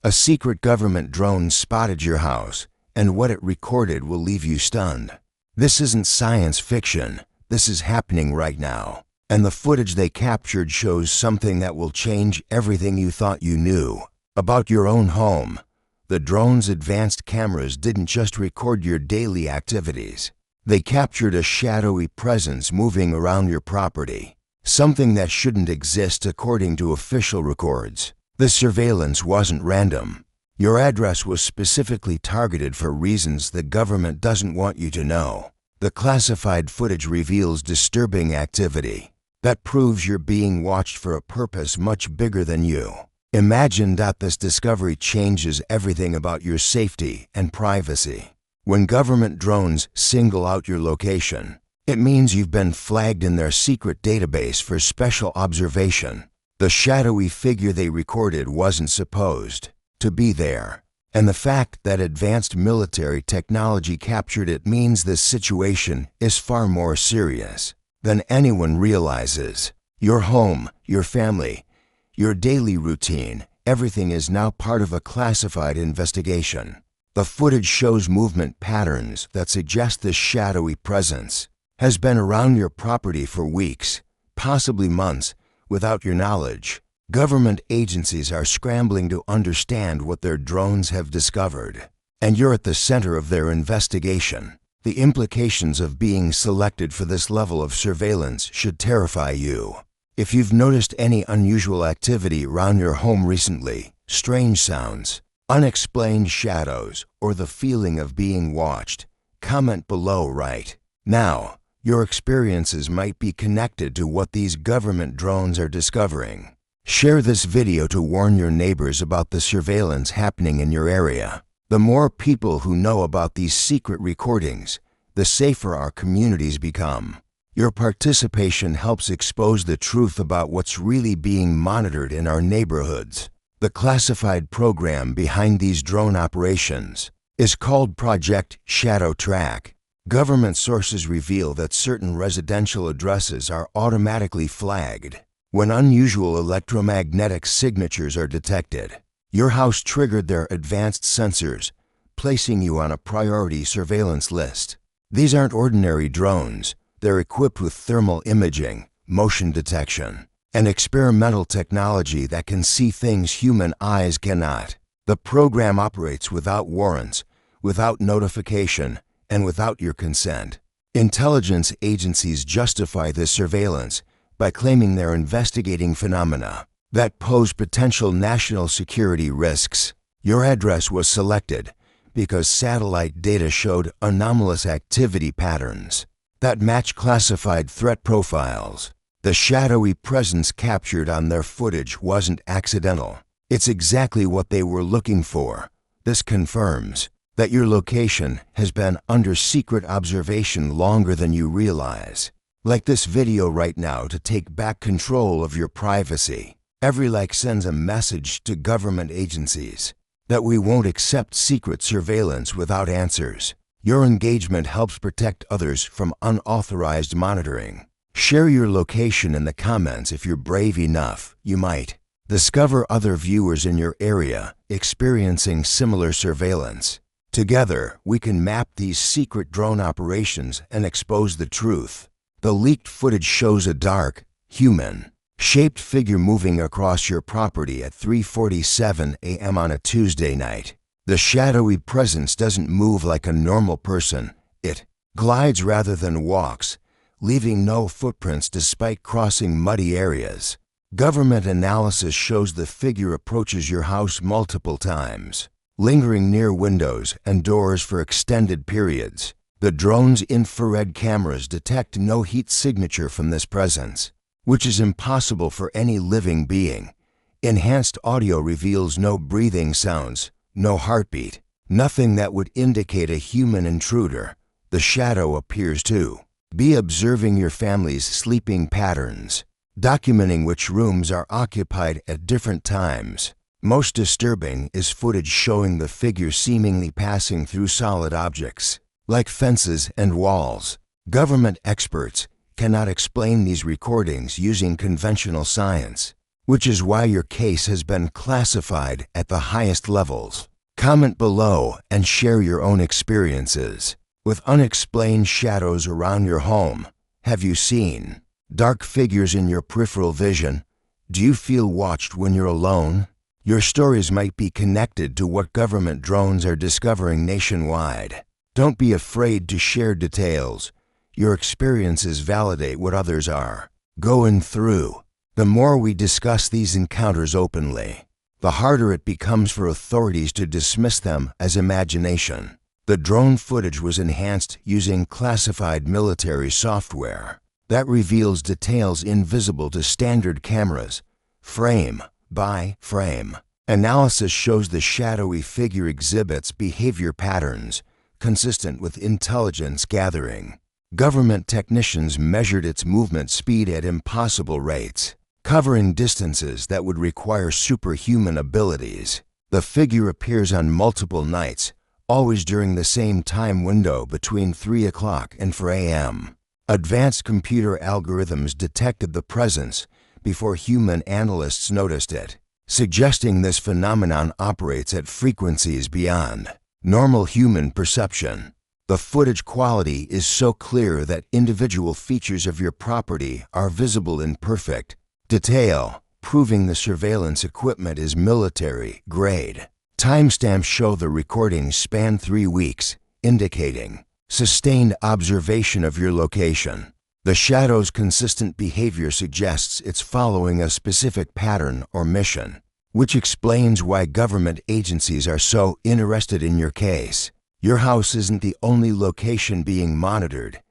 A secret government drone spotted your house, and what it recorded will leave you stunned. This isn't science fiction. This is happening right now. And the footage they captured shows something that will change everything you thought you knew about your own home. The drone's advanced cameras didn't just record your daily activities. They captured a shadowy presence moving around your property, something that shouldn't exist according to official records. The surveillance wasn't random. Your address was specifically targeted for reasons the government doesn't want you to know. The classified footage reveals disturbing activity that proves you're being watched for a purpose much bigger than you. Imagine that this discovery changes everything about your safety and privacy. When government drones single out your location, it means you've been flagged in their secret database for special observation. The shadowy figure they recorded wasn't supposed to be there, and the fact that advanced military technology captured it means this situation is far more serious than anyone realizes. Your home, your family, your daily routine, everything is now part of a classified investigation. The footage shows movement patterns that suggest this shadowy presence has been around your property for weeks, possibly months, without your knowledge. Government agencies are scrambling to understand what their drones have discovered, and you're at the center of their investigation. The implications of being selected for this level of surveillance should terrify you. If you've noticed any unusual activity around your home recently, strange sounds, unexplained shadows, or the feeling of being watched, comment below right now. Your experiences might be connected to what these government drones are discovering. Share this video to warn your neighbors about the surveillance happening in your area. The more people who know about these secret recordings, the safer our communities become. Your participation helps expose the truth about what's really being monitored in our neighborhoods. The classified program behind these drone operations is called Project Shadow Track. Government sources reveal that certain residential addresses are automatically flagged when unusual electromagnetic signatures are detected. Your house triggered their advanced sensors, placing you on a priority surveillance list. These aren't ordinary drones. They're equipped with thermal imaging, motion detection, and experimental technology that can see things human eyes cannot. The program operates without warrants, without notification, and without your consent. Intelligence agencies justify this surveillance by claiming they're investigating phenomena that pose potential national security risks. Your address was selected because satellite data showed anomalous activity patterns that match classified threat profiles. The shadowy presence captured on their footage wasn't accidental. It's exactly what they were looking for. This confirms that your location has been under secret observation longer than you realize. Like this video right now to take back control of your privacy. Every like sends a message to government agencies that we won't accept secret surveillance without answers. Your engagement helps protect others from unauthorized monitoring. Share your location in the comments if you're brave enough. You might discover other viewers in your area experiencing similar surveillance. Together, we can map these secret drone operations and expose the truth. The leaked footage shows a dark, human-shaped figure moving across your property at 3:47 a.m. on a Tuesday night. The shadowy presence doesn't move like a normal person. It glides rather than walks, leaving no footprints despite crossing muddy areas. Government analysis shows the figure approaches your house multiple times, lingering near windows and doors for extended periods. The drone's infrared cameras detect no heat signature from this presence, which is impossible for any living being. Enhanced audio reveals no breathing sounds, no heartbeat, nothing that would indicate a human intruder. The shadow appears to be observing your family's sleeping patterns, documenting which rooms are occupied at different times. Most disturbing is footage showing the figure seemingly passing through solid objects, like fences and walls. Government experts cannot explain these recordings using conventional science. which is why your case has been classified at the highest levels. Comment below and share your own experiences. With unexplained shadows around your home, have you seen dark figures in your peripheral vision? Do you feel watched when you're alone? Your stories might be connected to what government drones are discovering nationwide. Don't be afraid to share details. Your experiences validate what others are going through. The more we discuss these encounters openly, the harder it becomes for authorities to dismiss them as imagination. The drone footage was enhanced using classified military software that reveals details invisible to standard cameras, frame by frame. Analysis shows the shadowy figure exhibits behavior patterns consistent with intelligence gathering. Government technicians measured its movement speed at impossible rates, covering distances that would require superhuman abilities. The figure appears on multiple nights, always during the same time window between 3 o'clock and 4 a.m. Advanced computer algorithms detected the presence before human analysts noticed it, suggesting this phenomenon operates at frequencies beyond normal human perception. The footage quality is so clear that individual features of your property are visible in perfect detail, proving the surveillance equipment is military-grade. Timestamps show the recordings span 3 weeks, indicating sustained observation of your location. The shadow's consistent behavior suggests it's following a specific pattern or mission, which explains why government agencies are so interested in your case. Your house isn't the only location being monitored.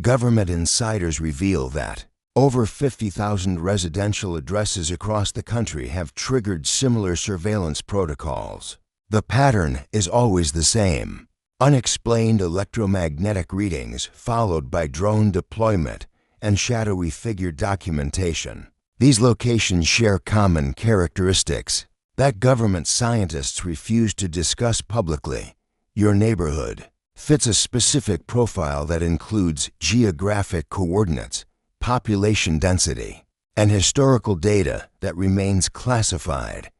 Government insiders reveal that over 50,000 residential addresses across the country have triggered similar surveillance protocols. The pattern is always the same: unexplained electromagnetic readings followed by drone deployment and shadowy figure documentation. These locations share common characteristics that government scientists refuse to discuss publicly. Your neighborhood fits a specific profile that includes geographic coordinates, population density, and historical data that remains classified.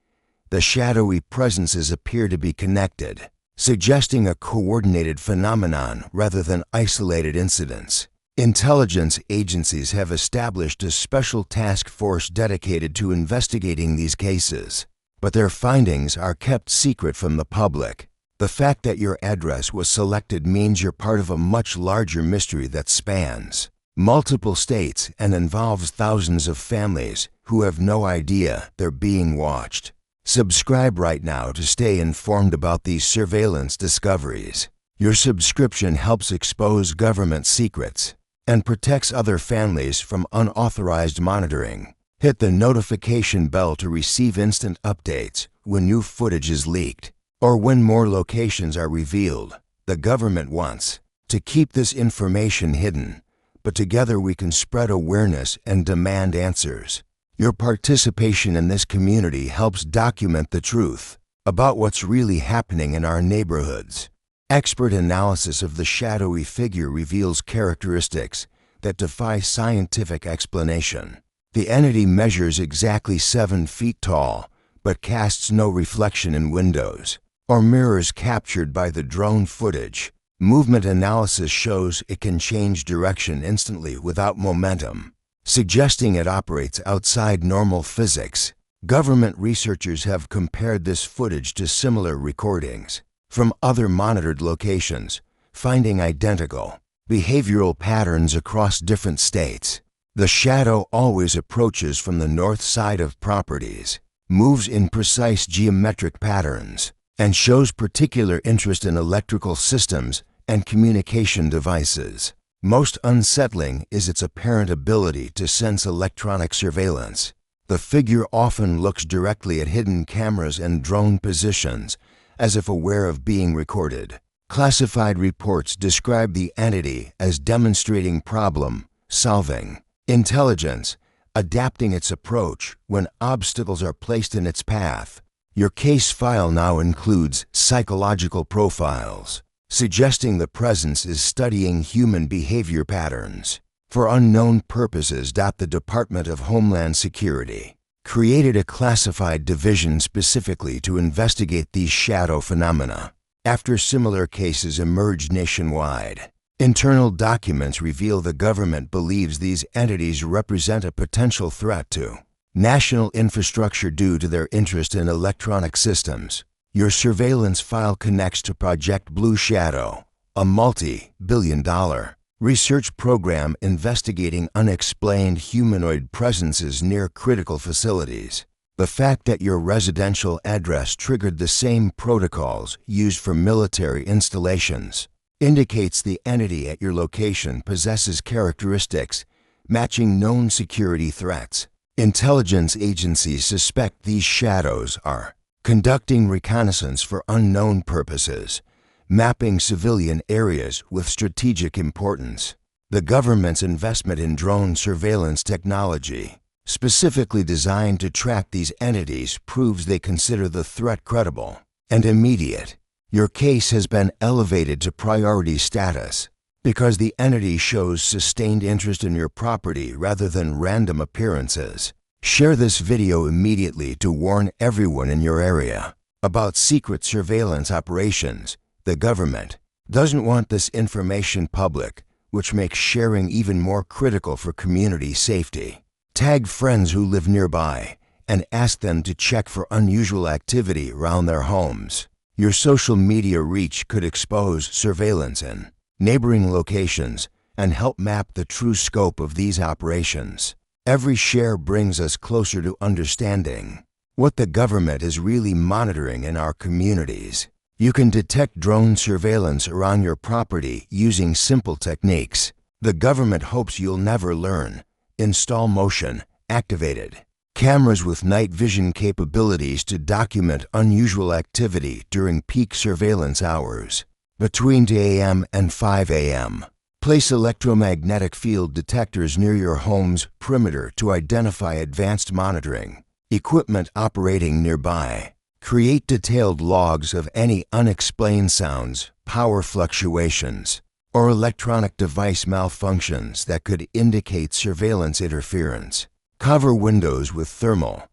The shadowy presences appear to be connected, suggesting a coordinated phenomenon rather than isolated incidents. Intelligence agencies have established a special task force dedicated to investigating these cases, but their findings are kept secret from the public. The fact that your address was selected means you're part of a much larger mystery that spans multiple states and involves thousands of families who have no idea they're being watched. Subscribe right now to stay informed about these surveillance discoveries. Your subscription helps expose government secrets and protects other families from unauthorized monitoring. Hit the notification bell to receive instant updates when new footage is leaked or when more locations are revealed. The government wants to keep this information hidden, but together we can spread awareness and demand answers. Your participation in this community helps document the truth about what's really happening in our neighborhoods. Expert analysis of the shadowy figure reveals characteristics that defy scientific explanation. The entity measures exactly 7 feet tall, but casts no reflection in windows or mirrors captured by the drone footage. Movement analysis shows it can change direction instantly without momentum, suggesting it operates outside normal physics. Government researchers have compared this footage to similar recordings from other monitored locations, finding identical behavioral patterns across different states. The shadow always approaches from the north side of properties, moves in precise geometric patterns, and shows particular interest in electrical systems and communication devices. Most unsettling is its apparent ability to sense electronic surveillance. The figure often looks directly at hidden cameras and drone positions, as if aware of being recorded. Classified reports describe the entity as demonstrating problem-solving intelligence, adapting its approach when obstacles are placed in its path. Your case file now includes psychological profiles, suggesting the presence is studying human behavior patterns for unknown purposes. The Department of Homeland Security created a classified division specifically to investigate these shadow phenomena. After similar cases emerged nationwide, internal documents reveal the government believes these entities represent a potential threat to national infrastructure due to their interest in electronic systems. Your surveillance file connects to Project Blue Shadow, a multi-billion-dollar research program investigating unexplained humanoid presences near critical facilities. The fact that your residential address triggered the same protocols used for military installations indicates the entity at your location possesses characteristics matching known security threats. Intelligence agencies suspect these shadows are conducting reconnaissance for unknown purposes, mapping civilian areas with strategic importance. The government's investment in drone surveillance technology, specifically designed to track these entities, proves they consider the threat credible and immediate. Your case has been elevated to priority status because the entity shows sustained interest in your property rather than random appearances. Share this video immediately to warn everyone in your area about secret surveillance operations. The government doesn't want this information public, which makes sharing even more critical for community safety. Tag friends who live nearby and ask them to check for unusual activity around their homes. Your social media reach could expose surveillance in neighboring locations and help map the true scope of these operations. Every share brings us closer to understanding what the government is really monitoring in our communities. You can detect drone surveillance around your property using simple techniques the government hopes you'll never learn. Install motion activated cameras with night vision capabilities to document unusual activity during peak surveillance hours between 2 a.m. and 5 a.m. Place electromagnetic field detectors near your home's perimeter to identify advanced monitoring equipment operating nearby. Create detailed logs of any unexplained sounds, power fluctuations, or electronic device malfunctions that could indicate surveillance interference. Cover windows with thermal,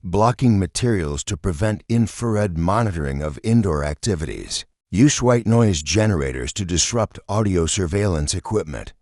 blocking materials to prevent infrared monitoring of indoor activities. Use white noise generators to disrupt audio surveillance equipment.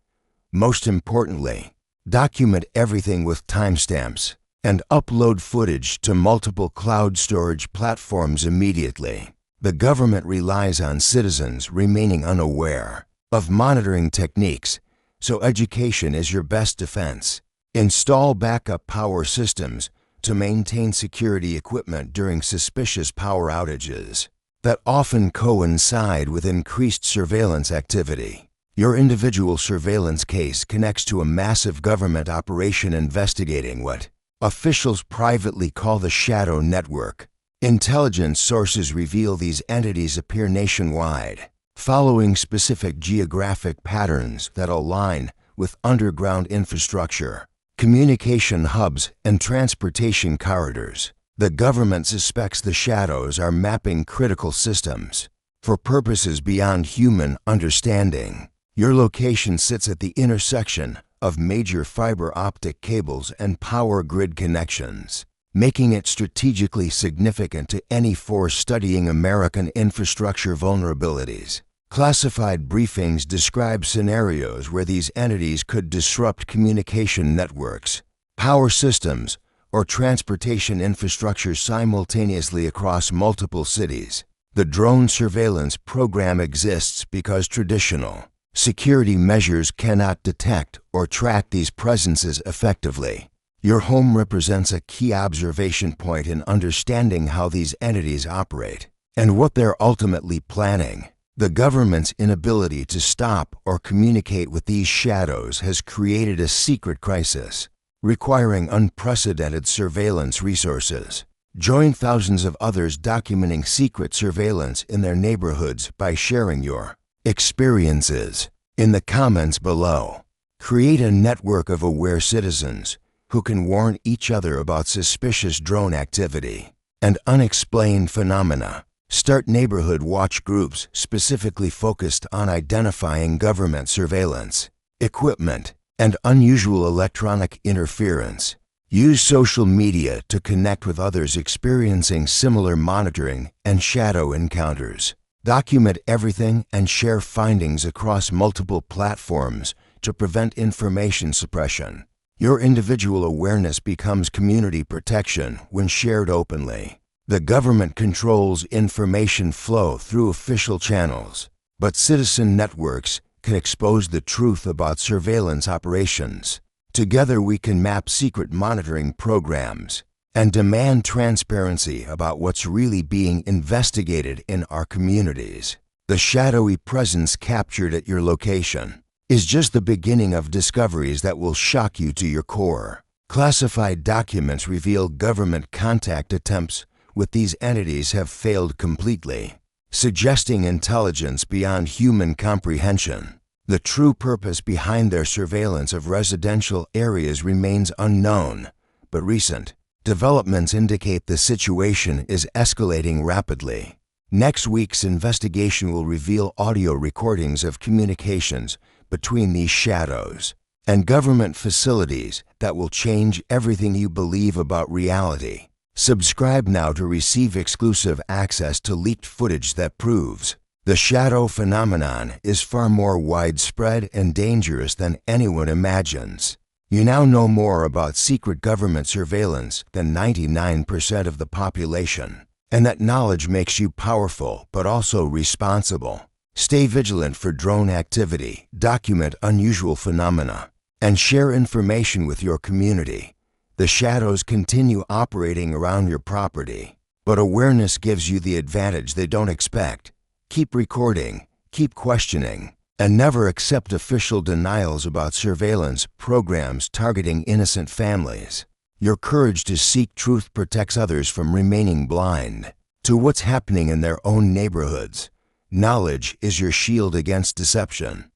Most importantly, document everything with timestamps and upload footage to multiple cloud storage platforms immediately. The government relies on citizens remaining unaware of monitoring techniques, so education is your best defense. Install backup power systems to maintain security equipment during suspicious power outages that often coincide with increased surveillance activity. Your individual surveillance case connects to a massive government operation investigating what officials privately call the shadow network. Intelligence sources reveal these entities appear nationwide, following specific geographic patterns that align with underground infrastructure, communication hubs, and transportation corridors. The government suspects the shadows are mapping critical systems for purposes beyond human understanding. Your location sits at the intersection of major fiber optic cables and power grid connections, making it strategically significant to any force studying American infrastructure vulnerabilities. Classified briefings describe scenarios where these entities could disrupt communication networks, power systems, or transportation infrastructure simultaneously across multiple cities. The drone surveillance program exists because traditional security measures cannot detect or track these presences effectively. Your home represents a key observation point in understanding how these entities operate and what they're ultimately planning. The government's inability to stop or communicate with these shadows has created a secret crisis, requiring unprecedented surveillance resources. Join thousands of others documenting secret surveillance in their neighborhoods by sharing your experiences in the comments below. Create a network of aware citizens who can warn each other about suspicious drone activity and unexplained phenomena. Start neighborhood watch groups specifically focused on identifying government surveillance equipment and unusual electronic interference. Use social media to connect with others experiencing similar monitoring and shadow encounters. Document everything and share findings across multiple platforms to prevent information suppression. Your individual awareness becomes community protection when shared openly. The government controls information flow through official channels, but citizen networks can expose the truth about surveillance operations. Together we can map secret monitoring programs and demand transparency about what's really being investigated in our communities. The shadowy presence captured at your location is just the beginning of discoveries that will shock you to your core. Classified documents reveal government contact attempts with these entities have failed completely, suggesting intelligence beyond human comprehension. The true purpose behind their surveillance of residential areas remains unknown, but recent developments indicate the situation is escalating rapidly. Next week's investigation will reveal audio recordings of communications between these shadows and government facilities that will change everything you believe about reality. Subscribe now to receive exclusive access to leaked footage that proves the shadow phenomenon is far more widespread and dangerous than anyone imagines. You now know more about secret government surveillance than 99% of the population, and that knowledge makes you powerful but also responsible. Stay vigilant for drone activity, document unusual phenomena, and share information with your community. The shadows continue operating around your property, but awareness gives you the advantage they don't expect. Keep recording, keep questioning, and never accept official denials about surveillance programs targeting innocent families. Your courage to seek truth protects others from remaining blind to what's happening in their own neighborhoods. Knowledge is your shield against deception.